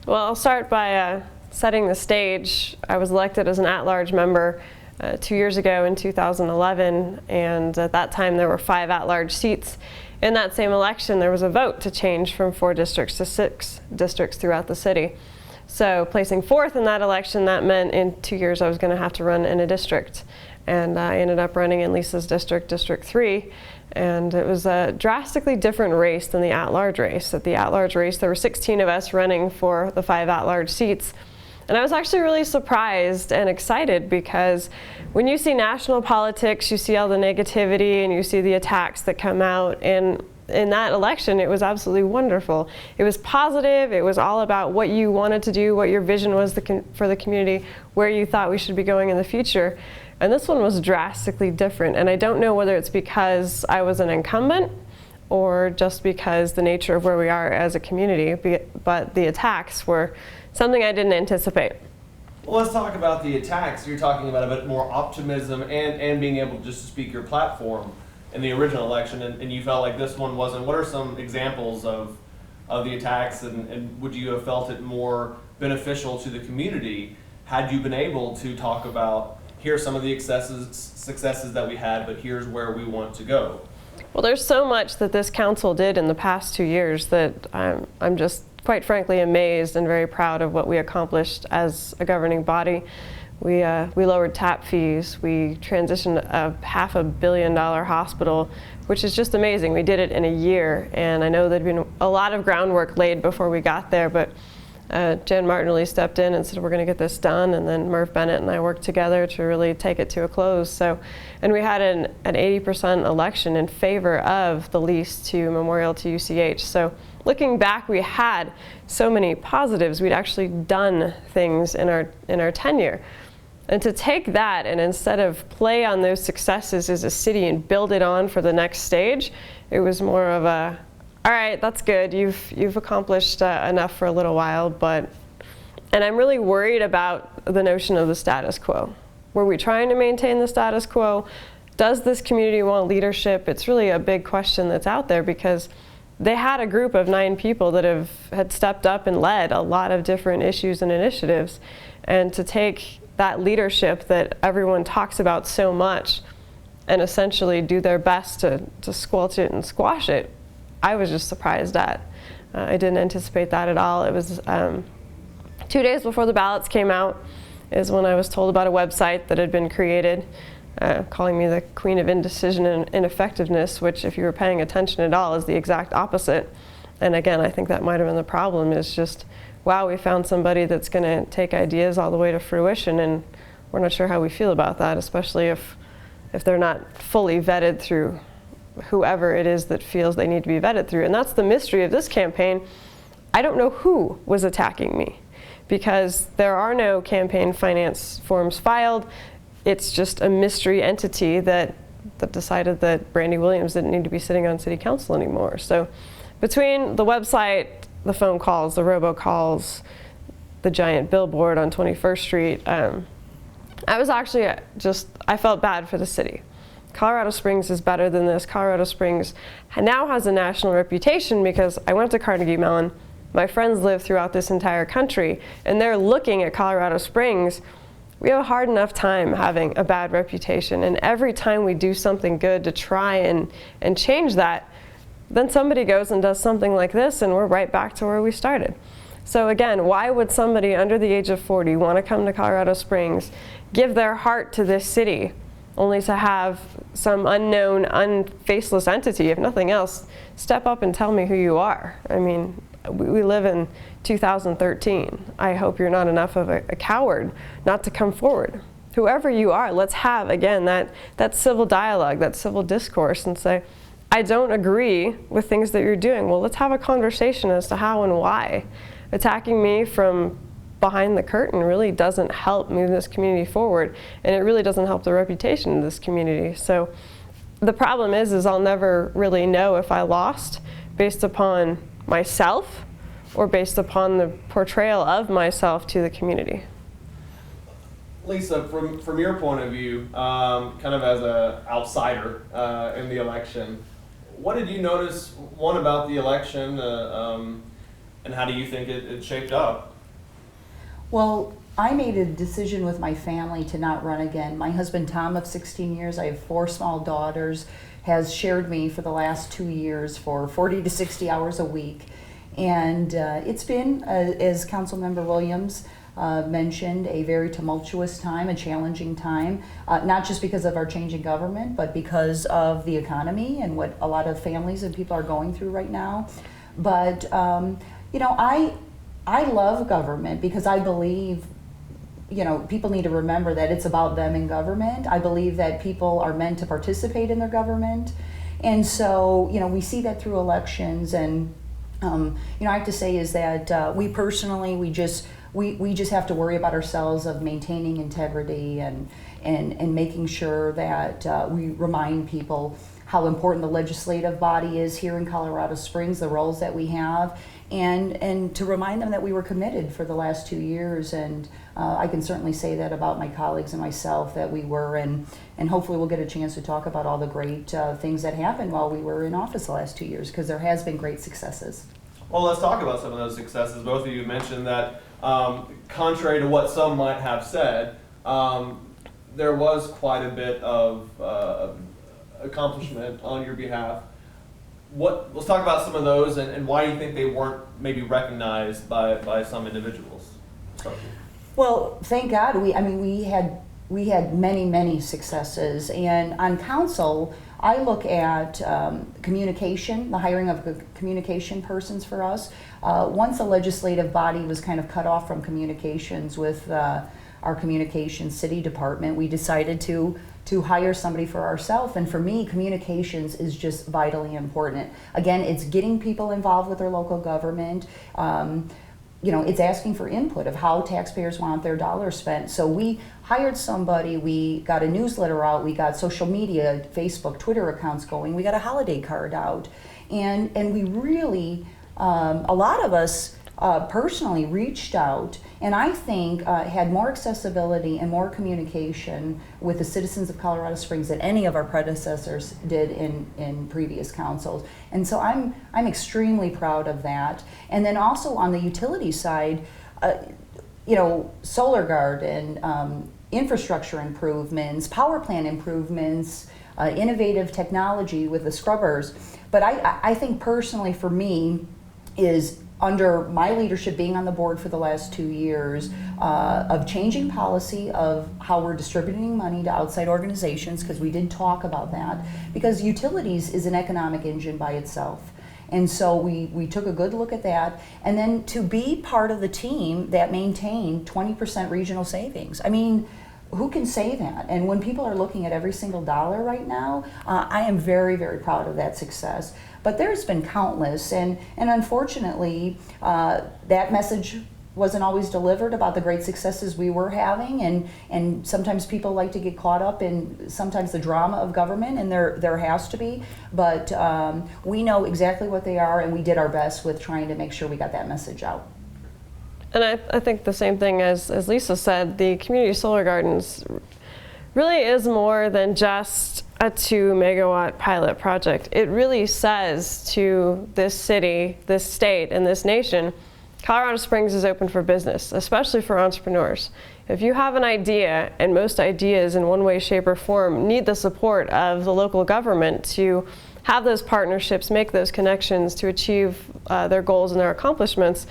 Well, I'll start by setting the stage. I was elected as an at-large member 2 years ago in 2011, and at that time there were 5 at-large seats. In that same election, there was a vote to change from 4 districts to 6 districts throughout the city. So placing 4th in that election, that meant in 2 years I was going to have to run in a district. And I ended up running in Lisa's district, District 3. And it was a drastically different race than the at-large race. At the at-large race, there were 16 of us running for the 5 at-large seats. And I was actually really surprised and excited, because when you see national politics, you see all the negativity and you see the attacks that come out. And in that election, it was absolutely wonderful. It was positive. It was all about what you wanted to do, what your vision was for the community, where you thought we should be going in the future. And this one was drastically different. And I don't know whether it's because I was an incumbent or just because the nature of where we are as a community, but the attacks were something I didn't anticipate. Well, let's talk about the attacks. You're talking about a bit more optimism and being able just to speak your platform in the original election, and you felt like this one wasn't. What are some examples of the attacks, and would you have felt it more beneficial to the community had you been able to talk about, here's some of the successes that we had, but here's where we want to go? Well, there's so much that this council did in the past 2 years that I'm just quite frankly amazed and very proud of what we accomplished as a governing body. We lowered tap fees. We transitioned a $500 million hospital, which is just amazing. We did it in a year, and I know there'd been a lot of groundwork laid before we got there, but Jan Martinelli stepped in and said, we're going to get this done, and then Merv Bennett and I worked together to really take it to a close. So, and we had an 80% election in favor of the lease to Memorial to UCH. So looking back, we had so many positives. We'd actually done things in our tenure. And to take that and instead of play on those successes as a city and build it on for the next stage, it was more of a, all right, that's good. You've accomplished enough for a little while, and I'm really worried about the notion of the status quo. Were we trying to maintain the status quo? Does this community want leadership? It's really a big question that's out there, because they had a group of 9 people that had stepped up and led a lot of different issues and initiatives, and to take that leadership that everyone talks about so much and essentially do their best to squelch it and squash it, I was just surprised at. I didn't anticipate that at all. It was 2 days before the ballots came out is when I was told about a website that had been created, calling me the queen of indecision and ineffectiveness, which, if you were paying attention at all, is the exact opposite. And again, I think that might have been the problem, is just, wow, we found somebody that's going to take ideas all the way to fruition, and we're not sure how we feel about that, especially if they're not fully vetted through whoever it is that feels they need to be vetted through. And that's the mystery of this campaign. I don't know who was attacking me, because there are no campaign finance forms filed. It's just a mystery entity that decided that Brandy Williams didn't need to be sitting on city council anymore. So between the website, the phone calls, the robocalls, the giant billboard on 21st Street, I was actually I felt bad for the city. Colorado Springs is better than this. Colorado Springs now has a national reputation because I went to Carnegie Mellon. My friends live throughout this entire country, and they're looking at Colorado Springs. We have a hard enough time having a bad reputation, and every time we do something good to try and change that, then somebody goes and does something like this, and we're right back to where we started. So again, why would somebody under the age of 40 want to come to Colorado Springs, give their heart to this city, only to have some unknown, unfaceless entity, if nothing else, step up and tell me who you are? I mean, we live in 2013. I hope you're not enough of a coward not to come forward. Whoever you are, let's have, again, that civil dialogue, that civil discourse, and say, I don't agree with things that you're doing. Well, let's have a conversation as to how and why. Attacking me from behind the curtain really doesn't help move this community forward, and it really doesn't help the reputation of this community. So the problem is I'll never really know if I lost based upon myself or based upon the portrayal of myself to the community. Lisa, from your point of view, kind of as an outsider in the election, what did you notice, one, about the election, and how do you think it shaped up? Well, I made a decision with my family to not run again. My husband, Tom, of 16 years, I have 4 small daughters, has shared me for the last 2 years for 40 to 60 hours a week. And it's been, as Councilmember Williams mentioned, a very tumultuous time, a challenging time, not just because of our changing government, but because of the economy and what a lot of families and people are going through right now. But, you know, I love government because I believe, you know, people need to remember that it's about them in government. I believe that people are meant to participate in their government. And so, you know, we see that through elections. And, you know, I have to say is that we personally, we just have to worry about ourselves of maintaining integrity and making sure that we remind people how important the legislative body is here in Colorado Springs, the roles that we have, and to remind them that we were committed for the last 2 years. And I can certainly say that about my colleagues and myself, that we were, and hopefully we'll get a chance to talk about all the great things that happened while we were in office the last 2 years, because there has been great successes. Well, let's talk about some of those successes. Both of you mentioned that, contrary to what some might have said, there was quite a bit of accomplishment on your behalf. Let's talk about some of those and why you think they weren't maybe recognized by some individuals. Well, thank God, we had many successes, and on council, I look at communication, the hiring of communication persons for us. Once the legislative body was kind of cut off from communications with our communications city department, we decided to hire somebody for ourselves. And for me, communications is just vitally important. Again, it's getting people involved with their local government. You know, it's asking for input of how taxpayers want their dollars spent. So we hired somebody, we got a newsletter out, we got social media, Facebook, Twitter accounts going, we got a holiday card out. And we really, a lot of us personally reached out, and I think had more accessibility and more communication with the citizens of Colorado Springs than any of our predecessors did in previous councils. And so I'm extremely proud of that. And then also on the utility side, you know, solar garden, infrastructure improvements, power plant improvements, innovative technology with the scrubbers. But I think personally for me is under my leadership, being on the board for the last 2 years, of changing policy of how we're distributing money to outside organizations, because we did talk about that, because utilities is an economic engine by itself. And so we took a good look at that, and then to be part of the team that maintained 20% regional savings. I mean, who can say that? And when people are looking at every single dollar right now, I am very proud of that success. But there's been countless, and unfortunately, that message wasn't always delivered about the great successes we were having, and sometimes people like to get caught up in sometimes the drama of government, and there has to be, but we know exactly what they are, and we did our best with trying to make sure we got that message out. And I think the same thing as Lisa said, the community solar gardens really is more than just a 2-megawatt pilot project. It really says to this city, this state, and this nation, Colorado Springs is open for business, especially for entrepreneurs. If you have an idea, and most ideas in one way, shape, or form need the support of the local government to have those partnerships, make those connections to achieve their goals and their accomplishments,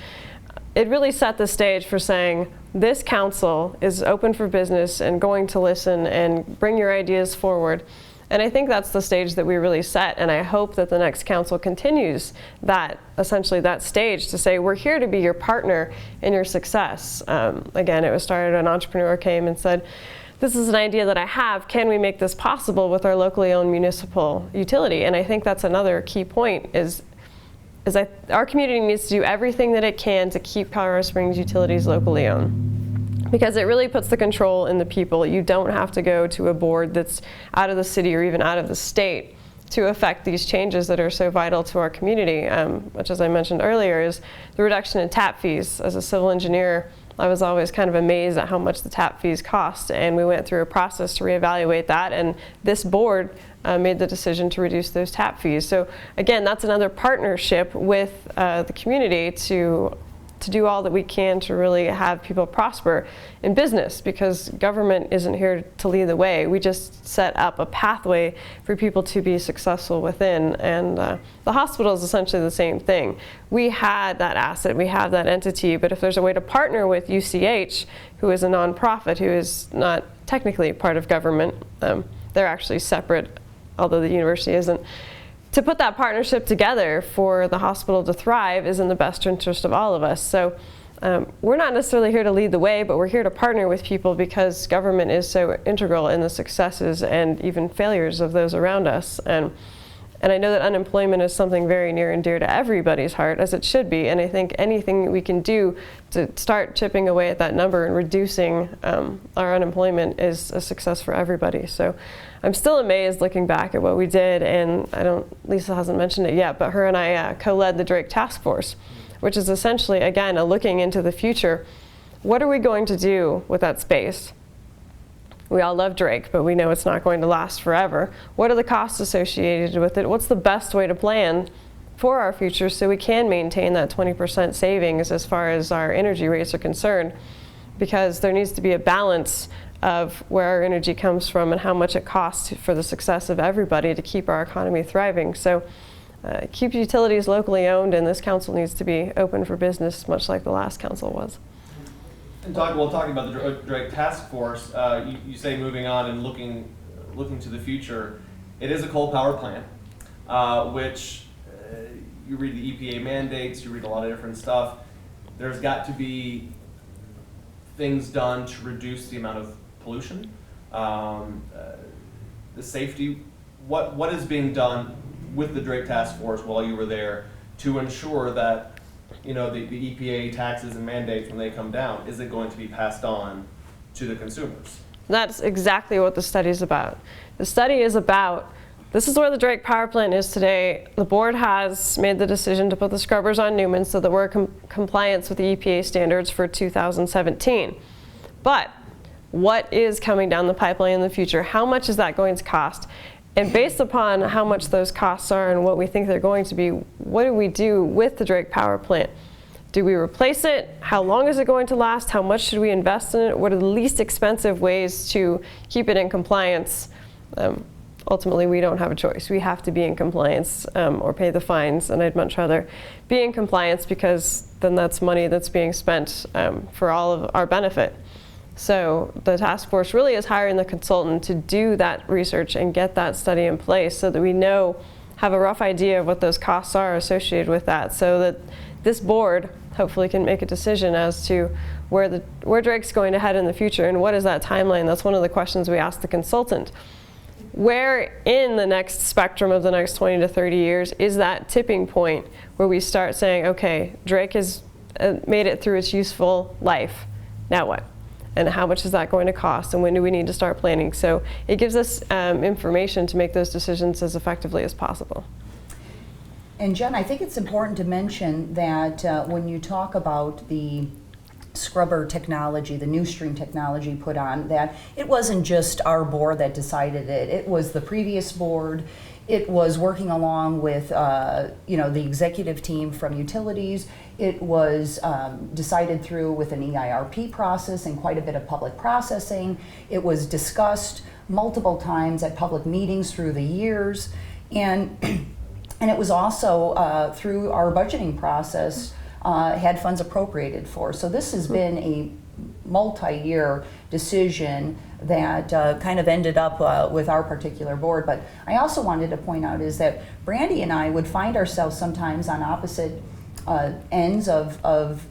it really set the stage for saying, this council is open for business and going to listen and bring your ideas forward. And I think that's the stage that we really set, and I hope that the next council continues that, essentially that stage, to say, we're here to be your partner in your success. Again, it was started, an entrepreneur came and said, this is an idea that I have, can we make this possible with our locally owned municipal utility? And I think that's another key point, is that our community needs to do everything that it can to keep Colorado Springs utilities locally owned, because it really puts the control in the people. You don't have to go to a board that's out of the city or even out of the state to affect these changes that are so vital to our community, which, as I mentioned earlier, is the reduction in tap fees. As a civil engineer, I was always kind of amazed at how much the tap fees cost, and we went through a process to reevaluate that, and this board made the decision to reduce those tap fees. So again, that's another partnership with the community to do all that we can to really have people prosper in business, because government isn't here to lead the way. We just set up a pathway for people to be successful within, and the hospital is essentially the same thing. We had that asset, we have that entity, but if there's a way to partner with UCH, who is a nonprofit, who is not technically part of government, they're actually separate, although the university isn't, to put that partnership together for the hospital to thrive is in the best interest of all of us. So we're not necessarily here to lead the way, but we're here to partner with people because government is so integral in the successes and even failures of those around us. And I know that unemployment is something very near and dear to everybody's heart, as it should be. And I think anything we can do to start chipping away at that number and reducing our unemployment is a success for everybody. So I'm still amazed looking back at what we did, and Lisa hasn't mentioned it yet, but her and I co-led the Drake Task Force, which is essentially, again, a looking into the future. What are we going to do with that space? We all love Drake, but we know it's not going to last forever. What are the costs associated with it? What's the best way to plan for our future so we can maintain that 20% savings as far as our energy rates are concerned? Because there needs to be a balance of where our energy comes from and how much it costs for the success of everybody to keep our economy thriving. So keep utilities locally owned, and this council needs to be open for business, much like the last council was. And talking about the Drake Task Force, you say moving on and looking to the future. It is a coal power plant, which you read the EPA mandates, you read a lot of different stuff. There's got to be things done to reduce the amount of pollution, the safety. What is being done with the Drake Task Force while you were there to ensure that the EPA taxes and mandates, when they come down, is it going to be passed on to the consumers? That's exactly what the study is about. The study is about, this is where the Drake power plant is today. The board has made the decision to put the scrubbers on Newman so that we're in compliance with the EPA standards for 2017. But what is coming down the pipeline in the future? How much is that going to cost? And based upon how much those costs are and what we think they're going to be, what do we do with the Drake power plant? Do we replace it? How long is it going to last? How much should we invest in it? What are the least expensive ways to keep it in compliance? Ultimately, we don't have a choice. We have to be in compliance or pay the fines, and I'd much rather be in compliance, because then that's money that's being spent for all of our benefit. So the task force really is hiring the consultant to do that research and get that study in place so that we have a rough idea of what those costs are associated with that, so that this board hopefully can make a decision as to where Drake's going to head in the future and what is that timeline. That's one of the questions we asked the consultant. Where in the next spectrum of the next 20 to 30 years is that tipping point where we start saying, okay, Drake has made it through its useful life, now what? And how much is that going to cost, and when do we need to start planning? So it gives us information to make those decisions as effectively as possible. And Jen, I think it's important to mention that when you talk about the scrubber technology, the new stream technology put on, that it wasn't just our board that decided it. It was the previous board. It was working along with the executive team from utilities. It was decided through with an EIRP process and quite a bit of public processing. It was discussed multiple times at public meetings through the years, and it was also through our budgeting process had funds appropriated for. So this has been a multi-year decision that kind of ended up with our particular board. But I also wanted to point out is that Brandy and I would find ourselves sometimes on opposite ends of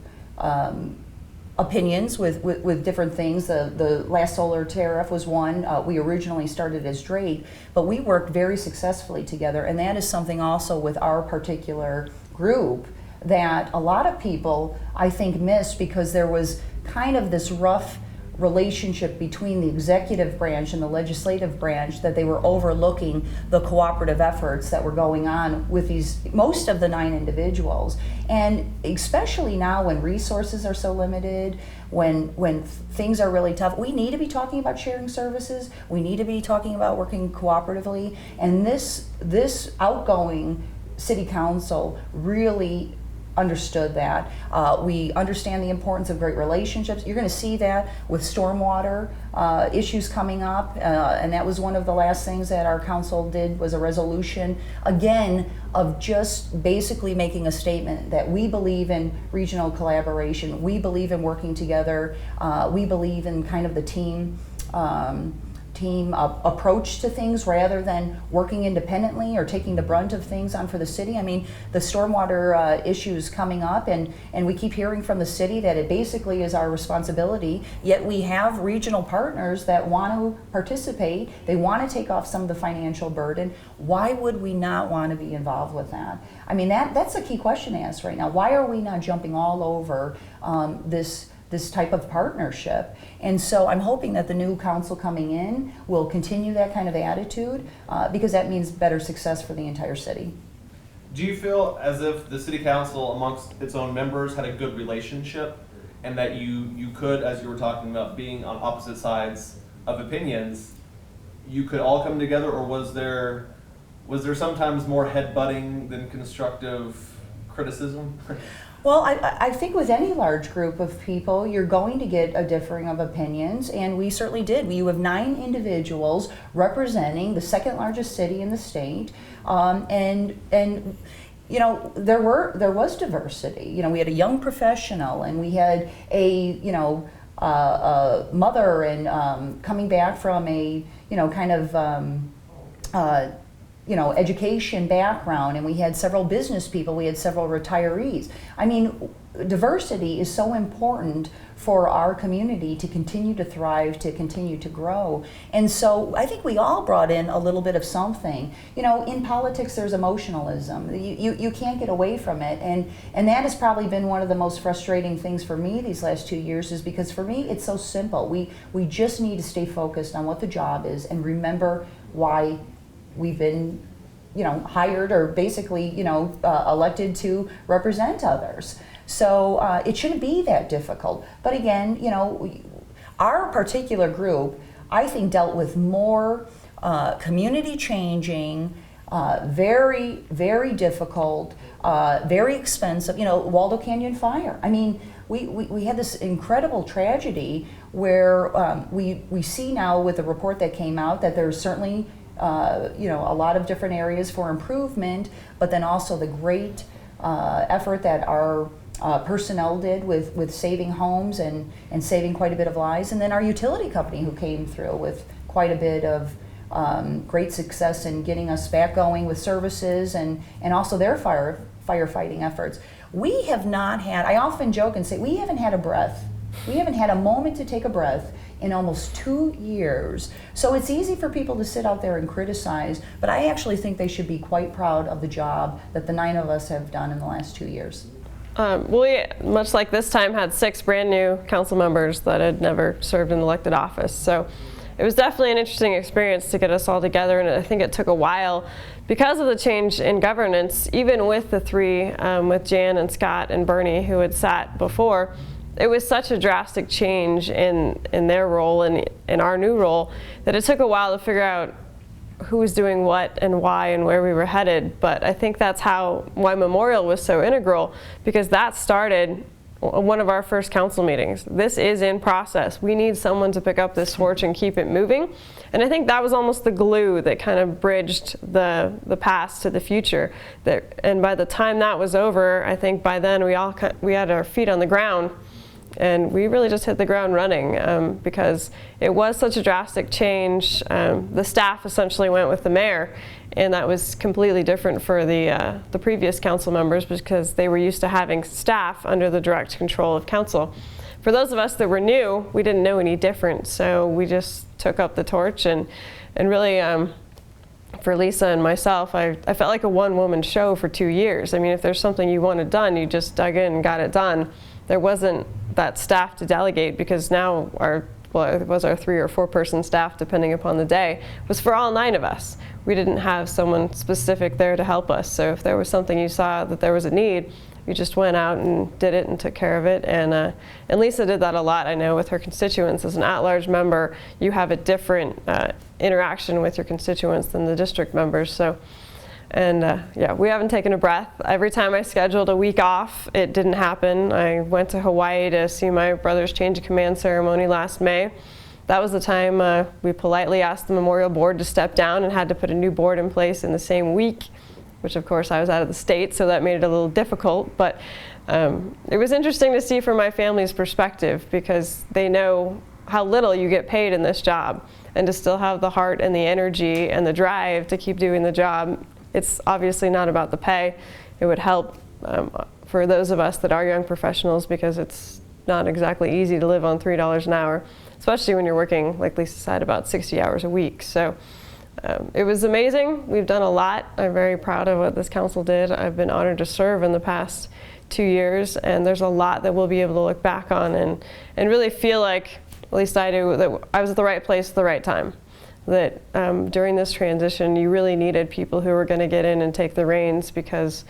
opinions with different things. The last solar tariff was one. We originally started as Drake, but we worked very successfully together, and that is something also with our particular group that a lot of people, I think, missed, because there was kind of this rough relationship between the executive branch and the legislative branch, that they were overlooking the cooperative efforts that were going on with most of the 9 individuals. And especially now when resources are so limited, when things are really tough, we need to be talking about sharing services. We need to be talking about working cooperatively. And this outgoing city council really understood that. We understand the importance of great relationships. You're going to see that with stormwater issues coming up, and that was one of the last things that our council did, was a resolution, again, of just basically making a statement that we believe in regional collaboration, we believe in working together, we believe in kind of the team approach to things rather than working independently or taking the brunt of things on for the city. I mean, the stormwater issues coming up, and we keep hearing from the city that it basically is our responsibility, yet we have regional partners that want to participate. They want to take off some of the financial burden. Why would we not want to be involved with that? I mean, that's a key question to ask right now. Why are we not jumping all over this type of partnership? And so I'm hoping that the new council coming in will continue that kind of attitude, because that means better success for the entire city. Do you feel as if the city council amongst its own members had a good relationship, and that you could, as you were talking about being on opposite sides of opinions, you could all come together, or was there sometimes more headbutting than constructive criticism? Well, I think with any large group of people, you're going to get a differing of opinions, and we certainly did. You have 9 individuals representing the second largest city in the state, and you know, there was diversity. You know, we had a young professional, and we had a mother, and coming back from a kind of education background, and we had several business people, we had several retirees. I mean, diversity is so important for our community to continue to thrive, to continue to grow. And so I think we all brought in a little bit of something. You know, in politics there's emotionalism. You can't get away from it. And that has probably been one of the most frustrating things for me these last 2 years, is because for me it's so simple. We just need to stay focused on what the job is and remember why we've been, hired or basically, elected to represent others. So it shouldn't be that difficult. But again, our particular group, I think, dealt with more community changing, very, very difficult, very expensive, Waldo Canyon fire. I mean, we had this incredible tragedy where we see now with the report that came out that there's certainly a lot of different areas for improvement, but then also the great effort that our personnel did with saving homes and saving quite a bit of lives, and then our utility company who came through with quite a bit of great success in getting us back going with services and also their firefighting efforts. We have not had, I often joke and say, we haven't had a breath. We haven't had a moment to take a breath in almost 2 years. So it's easy for people to sit out there and criticize, but I actually think they should be quite proud of the job that the 9 of us have done in the last 2 years. We, much like this time, had 6 brand new council members that had never served in elected office. So it was definitely an interesting experience to get us all together, and I think it took a while because of the change in governance, even with the 3, with Jan and Scott and Bernie, who had sat before. It was such a drastic change in their role and in our new role that it took a while to figure out who was doing what and why and where we were headed. But I think that's why Memorial was so integral, because that started one of our first council meetings. This is in process. We need someone to pick up this torch and keep it moving. And I think that was almost the glue that kind of bridged the past to the future. And by the time that was over, I think by then we had our feet on the ground. And we really just hit the ground running because it was such a drastic change. The staff essentially went with the mayor, and that was completely different for the previous council members because they were used to having staff under the direct control of council. For those of us that were new, we didn't know any different, so we just took up the torch and really for Lisa and myself, I felt like a one-woman show for 2 years. I mean, if there's something you wanted done, you just dug in and got it done. There wasn't that staff to delegate because now well, it was our 3 or 4 person staff, depending upon the day, was for all 9 of us. We didn't have someone specific there to help us. So if there was something you saw that there was a need, you just went out and did it and took care of it. And Lisa did that a lot, I know, with her constituents. As an at-large member, you have a different interaction with your constituents than the district members. So, yeah, we haven't taken a breath. Every time I scheduled a week off, it didn't happen. I went to Hawaii to see my brother's change of command ceremony last May. That was the time we politely asked the memorial board to step down and had to put a new board in place in the same week, which of course I was out of the state, so that made it a little difficult. But it was interesting to see from my family's perspective, because they know how little you get paid in this job, and to still have the heart and the energy and the drive to keep doing the job. It's obviously not about the pay. It would help for those of us that are young professionals, because it's not exactly easy to live on $3 an hour, especially when you're working, like Lisa said, about 60 hours a week. So it was amazing. We've done a lot. I'm very proud of what this council did. I've been honored to serve in the past 2 years, and there's a lot that we'll be able to look back on and really feel like, at least I do, that I was at the right place at the right time. That during this transition, you really needed people who were going to get in and take the reins, because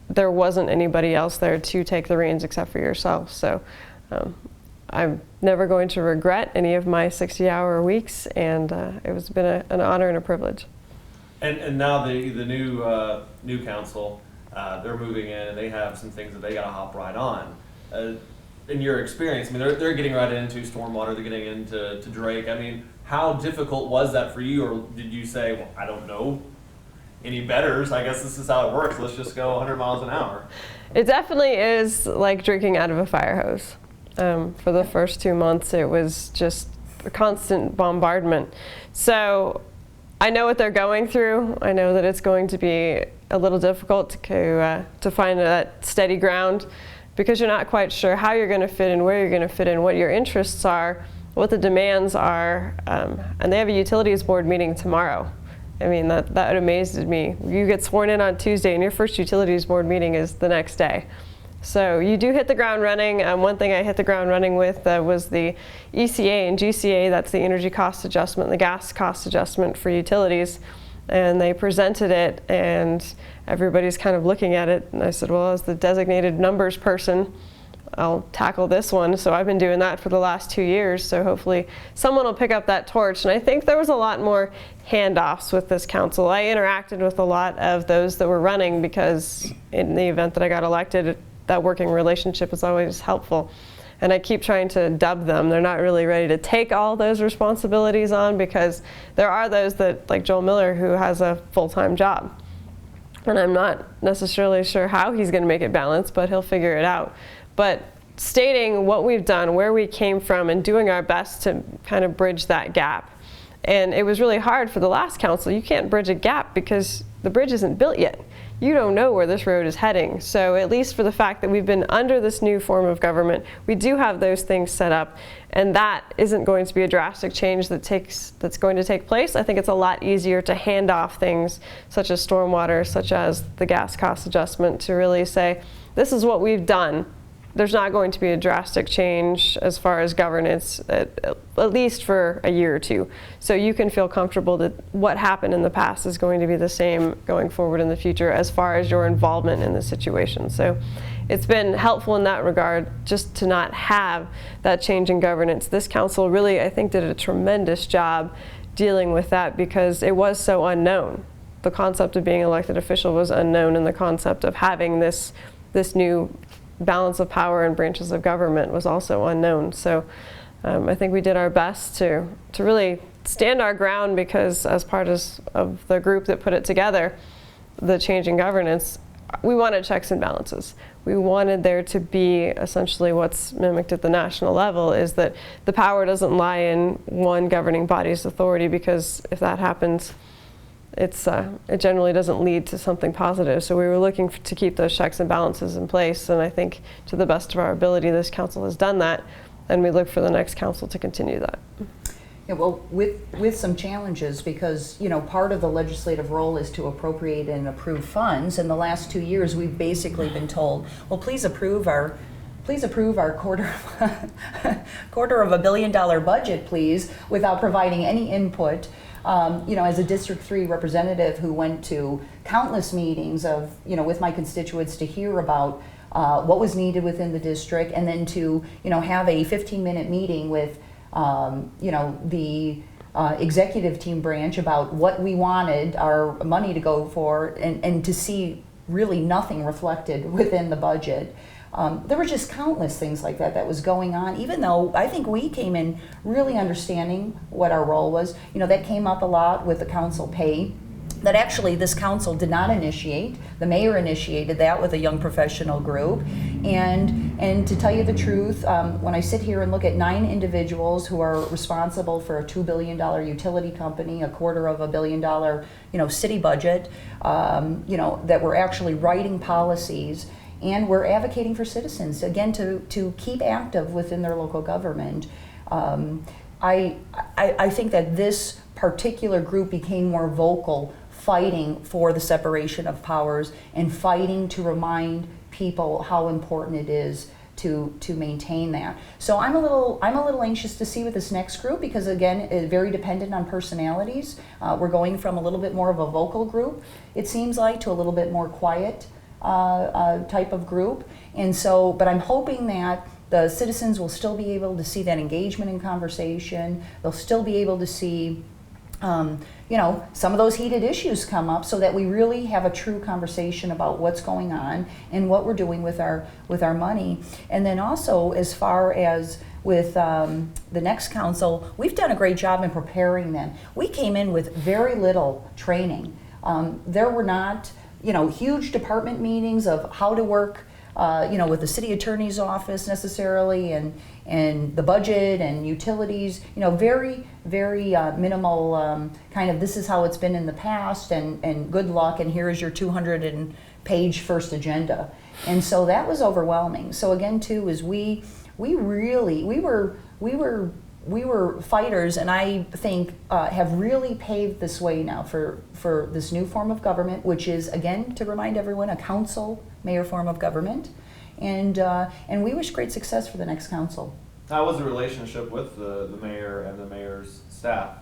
there wasn't anybody else there to take the reins except for yourself. So I'm never going to regret any of my 60-hour weeks, and it's been an honor and a privilege. And now the new council, they're moving in, and they have some things that they got to hop right on. In your experience, I mean, they're getting right into stormwater, they're getting into Drake. I mean, how difficult was that for you, or did you say, well, I don't know any betters, I guess this is how it works, let's just go 100 miles an hour? It definitely is like drinking out of a fire hose. For the first 2 months, it was just a constant bombardment. So I know what they're going through. I know that it's going to be a little difficult to find that steady ground, because you're not quite sure how you're going to fit in, where you're going to fit in, what your interests are, what the demands are. And they have a utilities board meeting tomorrow. I mean, that amazed me. You get sworn in on Tuesday, and your first utilities board meeting is the next day. So you do hit the ground running. One thing I hit the ground running with was the ECA and GCA, that's the energy cost adjustment, the gas cost adjustment for utilities. And they presented it, and everybody's kind of looking at it. And I said, well, as the designated numbers person, I'll tackle this one. So I've been doing that for the last 2 years. So hopefully someone will pick up that torch. And I think there was a lot more handoffs with this council. I interacted with a lot of those that were running, because in the event that I got elected, that working relationship is always helpful. And I keep trying to dub them. They're not really ready to take all those responsibilities on, because there are those that, like Joel Miller, who has a full-time job. And I'm not necessarily sure how he's going to make it balance, but he'll figure it out. But stating what we've done, where we came from, and doing our best to kind of bridge that gap. And it was really hard for the last council. You can't bridge a gap because the bridge isn't built yet. You don't know where this road is heading. So at least for the fact that we've been under this new form of government, we do have those things set up, and that isn't going to be a drastic change that's going to take place. I think it's a lot easier to hand off things such as stormwater, such as the gas cost adjustment, to really say, this is what we've done. There's not going to be a drastic change as far as governance, at least for a year or two. So you can feel comfortable that what happened in the past is going to be the same going forward in the future as far as your involvement in the situation. So it's been helpful in that regard, just to not have that change in governance. This council really, I think, did a tremendous job dealing with that, because it was so unknown. The concept of being an elected official was unknown, and the concept of having this new balance of power and branches of government was also unknown. So I think we did our best to really stand our ground, because as part of the group that put it together, the change in governance, we wanted checks and balances. We wanted there to be essentially what's mimicked at the national level, is that the power doesn't lie in one governing body's authority, because if that happens, it generally doesn't lead to something positive. So we were looking to keep those checks and balances in place, and I think to the best of our ability, this council has done that, and we look for the next council to continue that. Yeah, well, with some challenges, because part of the legislative role is to appropriate and approve funds. In the last 2 years, we've basically been told, well, please approve our please approve our $250 million budget, please, without providing any input. As a District 3 representative who went to countless meetings with my constituents to hear about what was needed within the district, and then to, have a 15-minute meeting with, the executive team branch about what we wanted our money to go for, and to see really nothing reflected within the budget. There were just countless things like that was going on, even though I think we came in really understanding what our role was. That came up a lot with the council pay, that actually this council did not initiate. The mayor initiated that with a young professional group. And to tell you the truth, when I sit here and look at 9 individuals who are responsible for a $2 billion utility company, a $250 million, city budget, that we're actually writing policies, and we're advocating for citizens, again, to keep active within their local government. I think that this particular group became more vocal, fighting for the separation of powers and fighting to remind people how important it is to maintain that. So I'm a little anxious to see with this next group, because again, it's very dependent on personalities. We're going from a little bit more of a vocal group, it seems like, to a little bit more quiet type of group. And so, but I'm hoping that the citizens will still be able to see that engagement and conversation. They'll still be able to see, some of those heated issues come up, so that we really have a true conversation about what's going on and what we're doing with our money. And then also, as far as with the next council, we've done a great job in preparing them. We came in with very little training. There were not huge department meetings of how to work, with the city attorney's office necessarily, and the budget and utilities. Very, very minimal kind of, this is how it's been in the past, and good luck, and here is your 200-page first agenda. And so that was overwhelming. So again, too, is we were fighters, and I think have really paved this way now for this new form of government, which is, again, to remind everyone, a council mayor form of government, and we wish great success for the next council. How was the relationship with the mayor and the mayor's staff?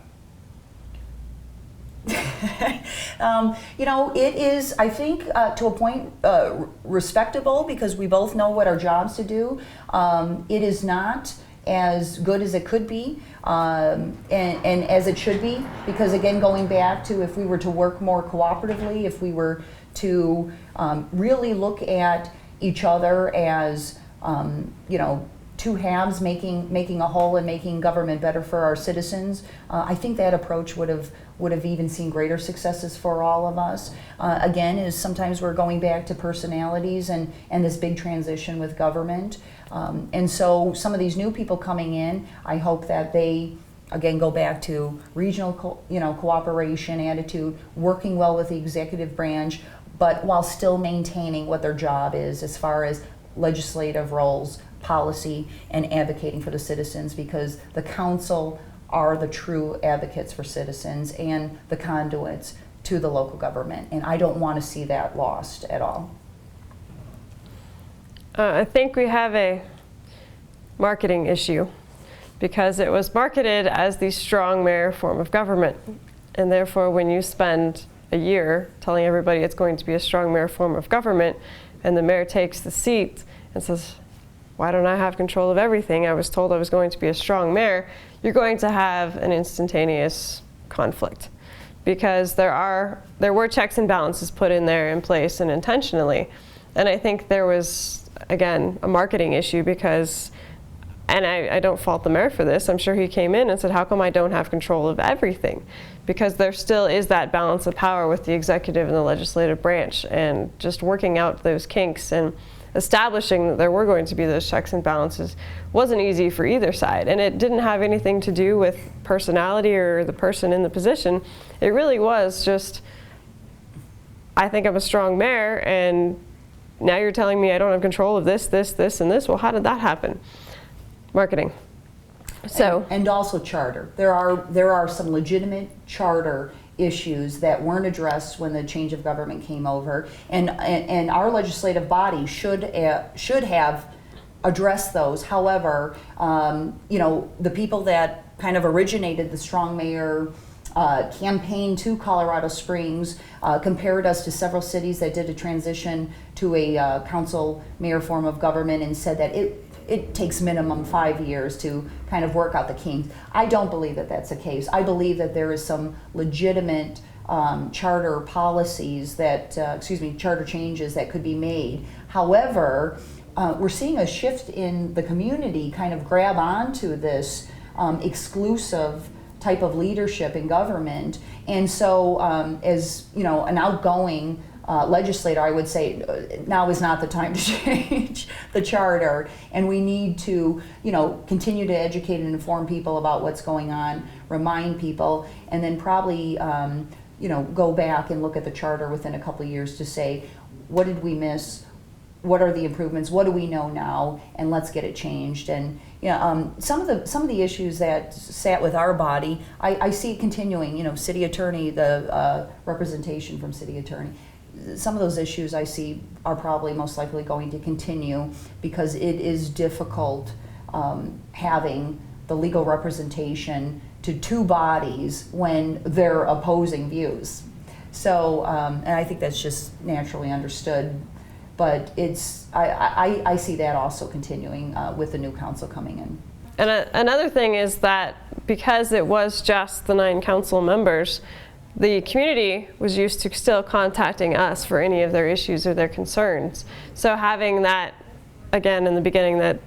It is, I think, to a point, respectable, because we both know what our jobs to do. It is not as good as it could be, and as it should be, because again, going back to, if we were to work more cooperatively, if we were to really look at each other as two halves making a whole and making government better for our citizens, I think that approach would have even seen greater successes for all of us. Again, is sometimes we're going back to personalities and this big transition with government. And so some of these new people coming in, I hope that they, again, go back to regional cooperation attitude, working well with the executive branch, but while still maintaining what their job is as far as legislative roles, policy, and advocating for the citizens, because the council are the true advocates for citizens and the conduits to the local government. And I don't want to see that lost at all. I think we have a marketing issue, because it was marketed as the strong mayor form of government. And therefore, when you spend a year telling everybody it's going to be a strong mayor form of government, and the mayor takes the seat and says, why don't I have control of everything? I was told I was going to be a strong mayor. You're going to have an instantaneous conflict, because there were checks and balances put in there in place, and intentionally. And I think there was, again, a marketing issue, because, and I don't fault the mayor for this, I'm sure he came in and said, how come I don't have control of everything? Because there still is that balance of power with the executive and the legislative branch, and just working out those kinks and establishing that there were going to be those checks and balances wasn't easy for either side. And it didn't have anything to do with personality or the person in the position. It really was just, I think I'm a strong mayor, and now you're telling me I don't have control of this, this, this, and this. Well, how did that happen? Marketing. So, and also charter. There are some legitimate charter issues that weren't addressed when the change of government came over, and our legislative body should have address those. However, you know, the people that kind of originated the Strong Mayor campaign to Colorado Springs compared us to several cities that did a transition to a council mayor form of government and said that it takes minimum 5 years to kind of work out the kinks. I don't believe that that's the case. I believe that there is some legitimate charter policies that, charter changes that could be made. However, we're seeing a shift in the community kind of grab onto this exclusive type of leadership in government. And so as you know, an outgoing legislator, I would say now is not the time to change the charter, and we need to, you know, continue to educate and inform people about what's going on, remind people, and then probably you know, go back and look at the charter within a couple of years to say, what did we miss? What are the improvements? What do we know now? And let's get it changed. And you know, some of the issues that sat with our body, I see it continuing. You know, city attorney, the representation from city attorney. Some of those issues I see are probably most likely going to continue because it is difficult having the legal representation to two bodies when they're opposing views. So, and I think that's just naturally understood. But it's I see that also continuing with the new council coming in. And another thing is that because it was just the 9 council members, the community was used to still contacting us for any of their issues or their concerns. So having that, again, in the beginning, that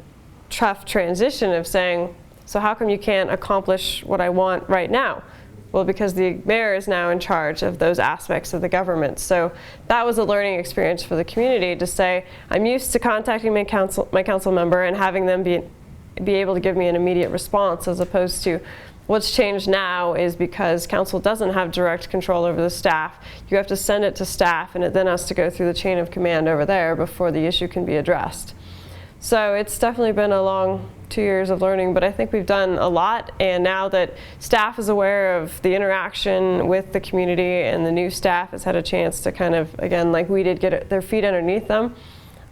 tough transition of saying, so how come you can't accomplish what I want right now? Well, because the mayor is now in charge of those aspects of the government. So that was a learning experience for the community to say, I'm used to contacting my council member and having them be able to give me an immediate response, as opposed to what's changed now is because council doesn't have direct control over the staff. You have to send it to staff, and it then has to go through the chain of command over there before the issue can be addressed. So it's definitely been a long 2 years of learning, but I think we've done a lot, and now that staff is aware of the interaction with the community and the new staff has had a chance to kind of, again, like we did, get their feet underneath them,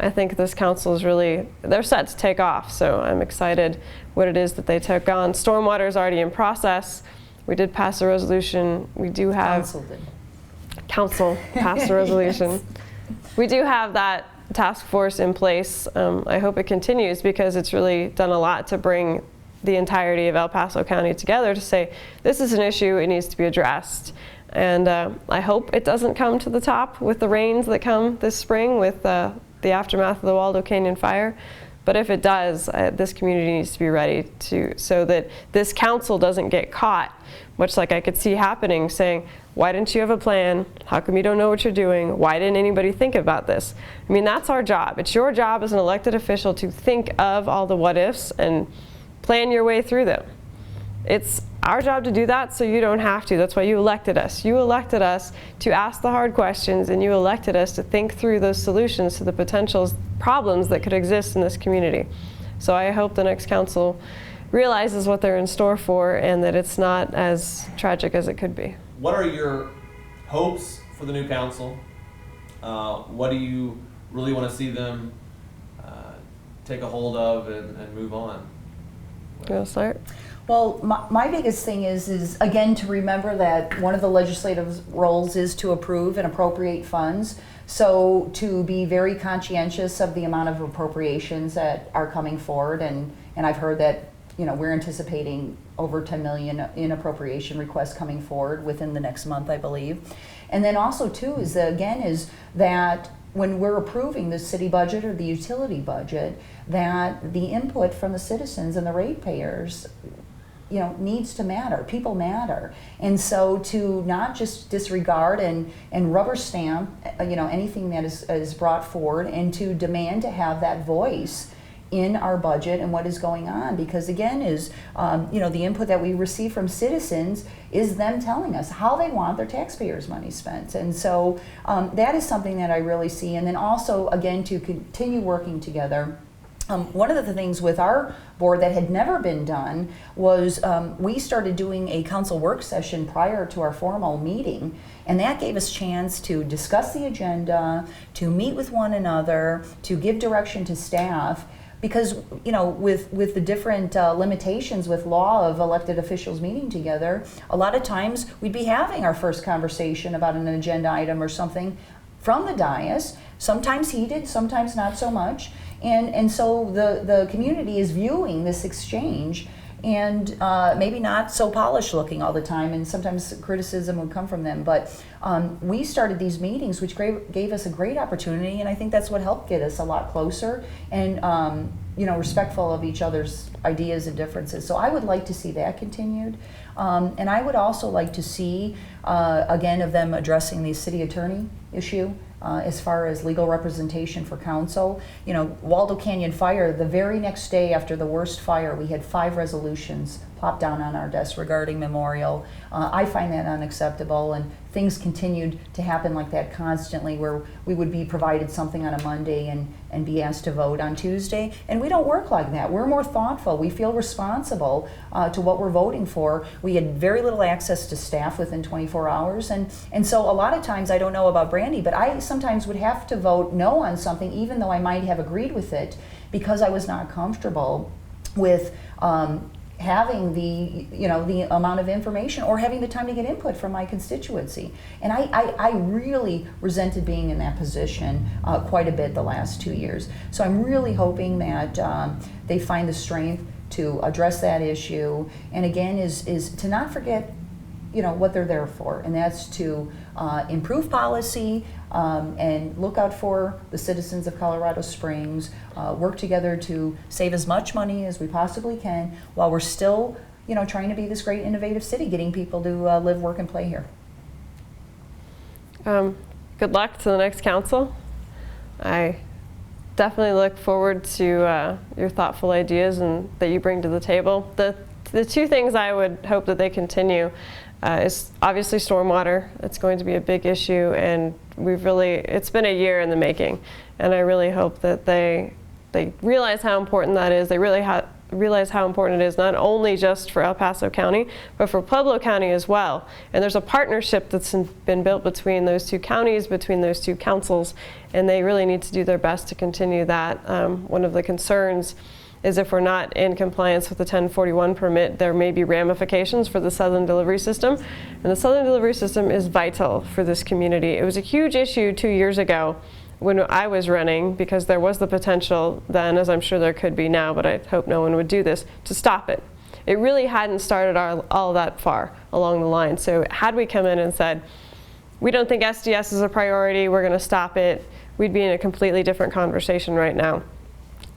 I think this council is really, they're set to take off. So I'm excited what it is that they took on. Stormwater is already in process. We did pass a resolution. We do have council passed a resolution. Yes. We do have that task force in place. I hope it continues because it's really done a lot to bring the entirety of El Paso County together to say this is an issue, it needs to be addressed. And I hope it doesn't come to the top with the rains that come this spring with the aftermath of the Waldo Canyon fire. But if it does, this community needs to be ready so that this council doesn't get caught, much like I could see happening, saying, why didn't you have a plan? How come you don't know what you're doing? Why didn't anybody think about this? I mean, that's our job. It's your job as an elected official to think of all the what ifs and plan your way through them. It's our job to do that so you don't have to. That's why you elected us. You elected us to ask the hard questions, and you elected us to think through those solutions to the potential problems that could exist in this community. So I hope the next council realizes what they're in store for and that it's not as tragic as it could be. What are your hopes for the new council? What do you really want to see them take a hold of and move on? You want to start? Well, my biggest thing is again to remember that one of the legislative roles is to approve and appropriate funds. So to be very conscientious of the amount of appropriations that are coming forward, and I've heard that, you know, we're anticipating over 10 million in appropriation requests coming forward within the next month, I believe. And then also too is that when we're approving the city budget or the utility budget, that the input from the citizens and the ratepayers, you know, needs to matter. People matter. And so to not just disregard and rubber stamp, you know, anything that is brought forward, and to demand to have that voice in our budget and what is going on, because again is you know, the input that we receive from citizens is them telling us how they want their taxpayers' money spent. And so that is something that I really see. And then also again to continue working together. One of the things with our board that had never been done was we started doing a council work session prior to our formal meeting, and that gave us a chance to discuss the agenda, to meet with one another, to give direction to staff, because, you know, with the different limitations with law of elected officials meeting together, a lot of times we'd be having our first conversation about an agenda item or something from the dais, sometimes heated, sometimes not so much. And so the community is viewing this exchange and maybe not so polished looking all the time, and sometimes criticism would come from them. But we started these meetings, which gave us a great opportunity, and I think that's what helped get us a lot closer and you know, respectful of each other's ideas and differences. So I would like to see that continued. And I would also like to see, again, of them addressing the city attorney issue. As far as legal representation for council. You know, Waldo Canyon Fire, the very next day after the worst fire, we had 5 resolutions pop down on our desk regarding memorial. I find that unacceptable, and things continued to happen like that constantly, where we would be provided something on a Monday and be asked to vote on Tuesday. And we don't work like that. We're more thoughtful. We feel responsible to what we're voting for. We had very little access to staff within 24 hours. And so a lot of times, I don't know about Brandy, but I sometimes would have to vote no on something, even though I might have agreed with it, because I was not comfortable with having the, you know, the amount of information or having the time to get input from my constituency. And I really resented being in that position quite a bit the last 2 years. So I'm really hoping that they find the strength to address that issue. And again, is to not forget, you know, what they're there for, and that's to improve policy and look out for the citizens of Colorado Springs, work together to save as much money as we possibly can while we're still, you know, trying to be this great innovative city, getting people to live, work, and play here. Good luck to the next council. I definitely look forward to your thoughtful ideas and that you bring to the table. The 2 things I would hope that they continue is obviously stormwater. It's going to be a big issue, and it's been a year in the making, and I really hope that they realize how important that is. They really realize how important it is, not only just for El Paso County, but for Pueblo County as well. And there's a partnership that's been built between those 2 counties, between those 2 councils, and they really need to do their best to continue that. One of the concerns is if we're not in compliance with the 1041 permit, there may be ramifications for the Southern Delivery System. And the Southern Delivery System is vital for this community. It was a huge issue 2 years ago when I was running, because there was the potential then, as I'm sure there could be now, but I hope no one would do this, to stop it. It really hadn't started all that far along the line. So had we come in and said, we don't think SDS is a priority, we're going to stop it, we'd be in a completely different conversation right now.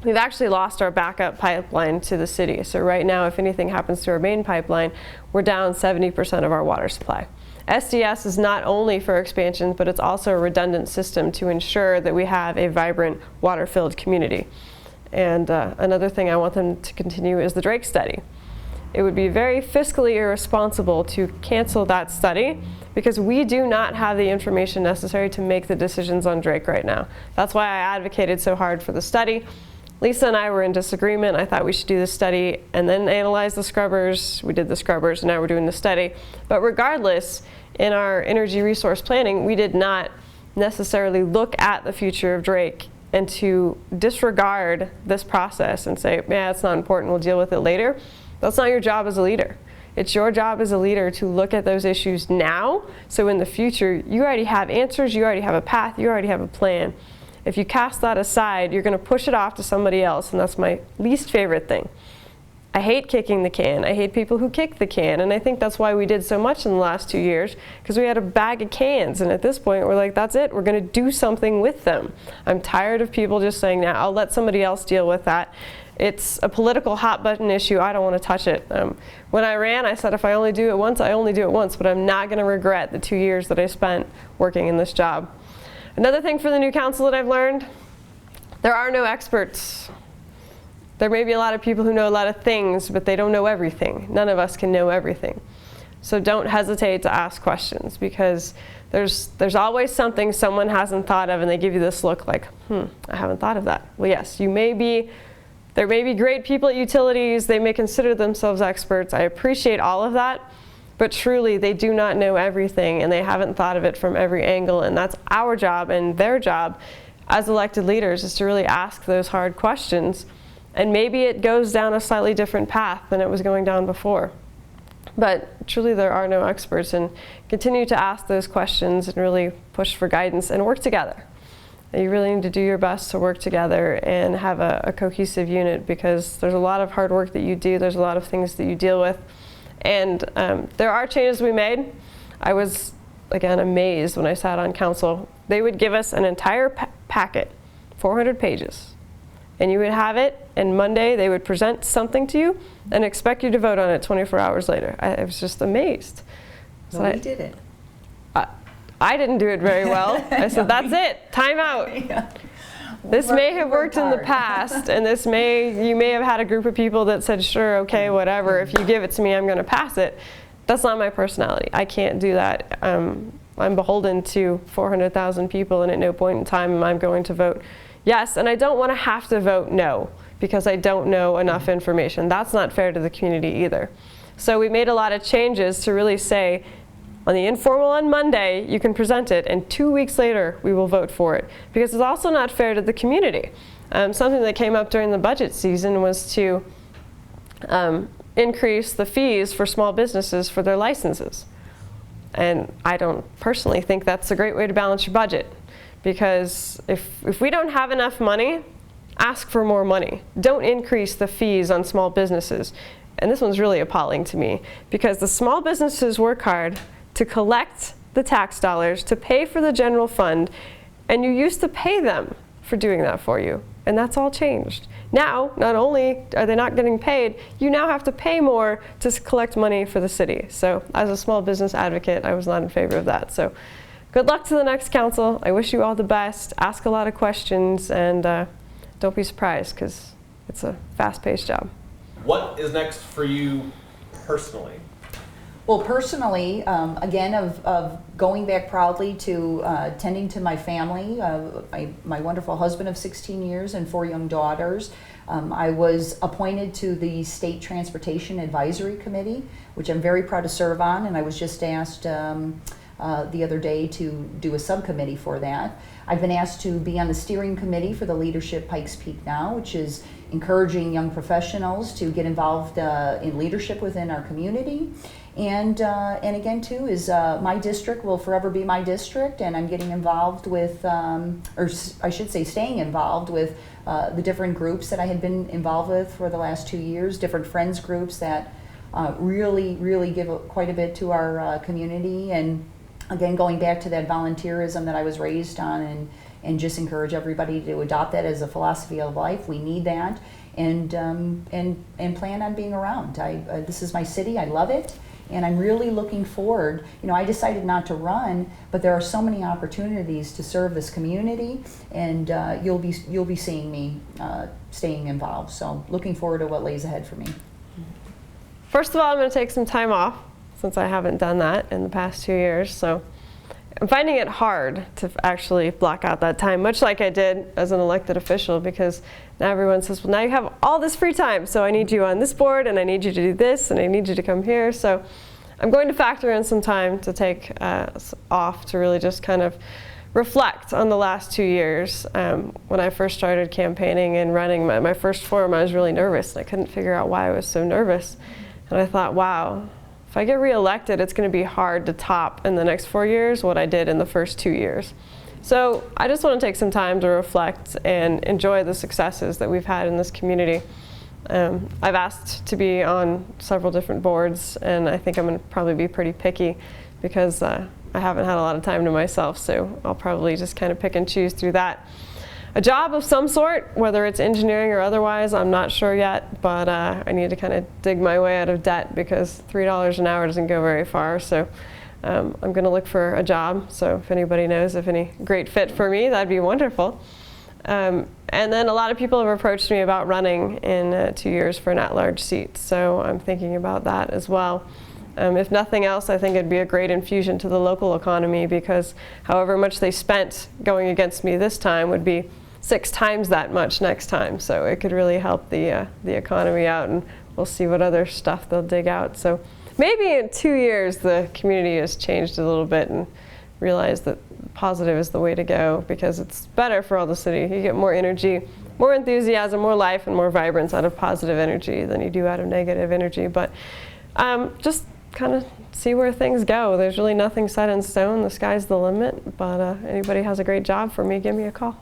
We've actually lost our backup pipeline to the city. So right now, if anything happens to our main pipeline, we're down 70% of our water supply. SDS is not only for expansion, but it's also a redundant system to ensure that we have a vibrant, water-filled community. And another thing I want them to continue is the Drake study. It would be very fiscally irresponsible to cancel that study, because we do not have the information necessary to make the decisions on Drake right now. That's why I advocated so hard for the study. Lisa and I were in disagreement. I thought we should do the study and then analyze the scrubbers. We did the scrubbers, and now we're doing the study. But regardless, in our energy resource planning, we did not necessarily look at the future of Drake and to disregard this process and say, yeah, it's not important, we'll deal with it later. That's not your job as a leader. It's your job as a leader to look at those issues now, so in the future, you already have answers, you already have a path, you already have a plan. If you cast that aside, you're going to push it off to somebody else, and that's my least favorite thing. I hate kicking the can. I hate people who kick the can, and I think that's why we did so much in the last 2 years, because we had a bag of cans, and at this point, we're like, that's it. We're going to do something with them. I'm tired of people just saying, now I'll let somebody else deal with that. It's a political hot button issue. I don't want to touch it. When I ran, I said if I only do it once, I only do it once, but I'm not going to regret the 2 years that I spent working in this job. Another thing for the new council that I've learned, there are no experts. There may be a lot of people who know a lot of things, but they don't know everything. None of us can know everything. So don't hesitate to ask questions, because there's always something someone hasn't thought of, and they give you this look like, I haven't thought of that. Well, yes, there may be great people at utilities. They may consider themselves experts. I appreciate all of that. But truly, they do not know everything, and they haven't thought of it from every angle. And that's our job, and their job as elected leaders is to really ask those hard questions And maybe it goes down a slightly different path than it was going down before. But truly there are no experts, and continue to ask those questions and really push for guidance and work together. You really need to do your best to work together and have a cohesive unit, because there's a lot of hard work that you do, there's a lot of things that you deal with, and there are changes we made. I was, again, amazed when I sat on council. They would give us an entire packet, 400 pages, and you would have it, and Monday they would present something to you and expect you to vote on it 24 hours later. I was just amazed. So we did it. I didn't do it very well. I said, that's it, time out. Yeah. This may have worked in the past, and you may have had a group of people that said, sure, okay, whatever, if you give it to me, I'm going to pass it. That's not my personality. I can't do that. I'm beholden to 400,000 people, and at no point in time am I going to vote yes, and I don't want to have to vote no, because I don't know enough information. That's not fair to the community either. So we made a lot of changes to really say, on the informal on Monday, you can present it, and 2 weeks later, we will vote for it. Because it's also not fair to the community. Something that came up during the budget season was to increase the fees for small businesses for their licenses. And I don't personally think that's a great way to balance your budget. Because if we don't have enough money, ask for more money. Don't increase the fees on small businesses. And this one's really appalling to me, because the small businesses work hard to collect the tax dollars to pay for the general fund, and you used to pay them for doing that for you, and that's all changed. Now, not only are they not getting paid, you now have to pay more to collect money for the city. So as a small business advocate, I was not in favor of that. So good luck to the next council. I wish you all the best. Ask a lot of questions, and don't be surprised, because it's a fast-paced job. What is next for you personally? Well, personally, again, of going back proudly to tending to my family, my wonderful husband of 16 years and 4 young daughters. I was appointed to the State Transportation Advisory Committee, which I'm very proud to serve on, and I was just asked the other day to do a subcommittee for that. I've been asked to be on the steering committee for the Leadership Pikes Peak Now, which is encouraging young professionals to get involved in leadership within our community. And again, too, is my district will forever be my district, and I'm getting involved with, or I should say staying involved with the different groups that I had been involved with for the last 2 years, different friends groups that really give quite a bit to our community. And again, going back to that volunteerism that I was raised on, and just encourage everybody to adopt that as a philosophy of life. We need that, and plan on being around. This is my city. I love it. And I'm really looking forward. You know, I decided not to run, but there are so many opportunities to serve this community, and you'll be seeing me staying involved. So looking forward to what lays ahead for me. First of all, I'm going to take some time off, since I haven't done that in the past 2 years. So I'm finding it hard to actually block out that time, much like I did as an elected official, because now everyone says, well, now you have all this free time, so I need you on this board, and I need you to do this, and I need you to come here. So I'm going to factor in some time to take off to really just kind of reflect on the last 2 years. When I first started campaigning and running my first forum, I was really nervous, and I couldn't figure out why I was so nervous. And I thought, wow, if I get reelected, it's going to be hard to top in the next 4 years what I did in the first 2 years. So I just want to take some time to reflect and enjoy the successes that we've had in this community. I've asked to be on several different boards, and I think I'm going to probably be pretty picky, because I haven't had a lot of time to myself, so I'll probably just kind of pick and choose through that. A job of some sort, whether it's engineering or otherwise, I'm not sure yet, but I need to kind of dig my way out of debt, because $3 an hour doesn't go very far. So I'm going to look for a job. So if anybody knows of any great fit for me, that'd be wonderful. And then a lot of people have approached me about running in 2 years for an at-large seat. So I'm thinking about that as well. If nothing else, I think it'd be a great infusion to the local economy, because however much they spent going against me this time would be 6 times that much next time. So it could really help the economy out, and we'll see what other stuff they'll dig out. So maybe in 2 years the community has changed a little bit, and realize that positive is the way to go, because it's better for all the city. You get more energy, more enthusiasm, more life, and more vibrance out of positive energy than you do out of negative energy. But just kind of see where things go. There's really nothing set in stone. The sky's the limit. But anybody has a great job for me, give me a call.